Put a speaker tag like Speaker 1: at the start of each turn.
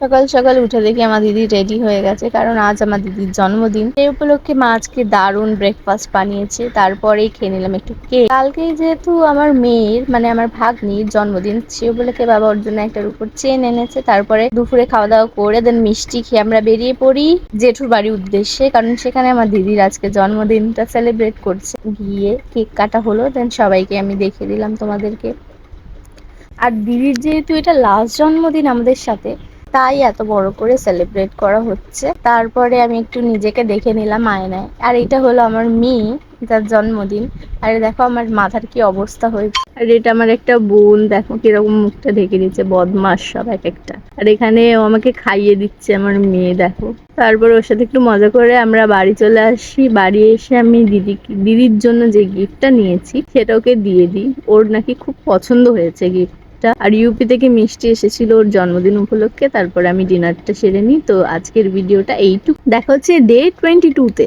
Speaker 1: সকাল সকাল উঠে দেখি আমার দিদি রেডি হয়ে গেছে, কারণ আজ আমার দিদির জন্মদিন। সেই উপলক্ষে মা আজকে দারুণ ব্রেকফাস্ট বানিয়েছে, তারপরেই খেয়ে নিলাম একটু কেক। কালকে যেহেতু আমার মেয়ের মানে আমার ভাগ্নির জন্মদিন, সে উপলক্ষে বাবা ওর জন্য একটার উপর চেন এনেছে। তারপরে দুপুরে খাওয়া দাওয়া করে দেন মিষ্টি খেয়ে আমরা বেরিয়ে পড়ি জেঠুর বাড়ির উদ্দেশ্যে, কারণ সেখানে আমার দিদির আজকে জন্মদিনটা সেলিব্রেট করছে। গিয়ে কেক কাটা হলো, দেন সবাইকে আমি দেখিয়ে দিলাম তোমাদেরকে। আর দিদির যেহেতু এটা লাস্ট জন্মদিন আমাদের সাথে, তাই এত বড় করে সেলিব্রেট করা হচ্ছে। তারপরে আমি একটু নিজেকে দেখে নিলাম আয়নায়, আর এটা হলো আমার মেয়ে, যার জন্মদিন। আর দেখো আমার মাথার কি অবস্থা হয়েছে। আর এটা আমার একটা বোন, দেখো কিরকম মুখটা ঢেকে দিচ্ছে, বদমাস সব এক একটা। আর এখানে ও আমাকে খাইয়ে দিচ্ছে আমার মেয়ে, দেখো। তারপর ওর সাথে একটু মজা করে আমরা বাড়ি চলে আসি। বাড়ি এসে আমি দিদির জন্য যে গিফটটা নিয়েছি সেটা ওকে দিয়ে দিই। ওর নাকি খুব পছন্দ হয়েছে গিফট। আর ইউপি থেকে মিষ্টি এসেছিল ওর জন্মদিন উপলক্ষে। তারপরে আমি ডিনারটা সেরে নিই। তো আজকের ভিডিওটা এইটুকু, দেখা হচ্ছে ডে 22 তে।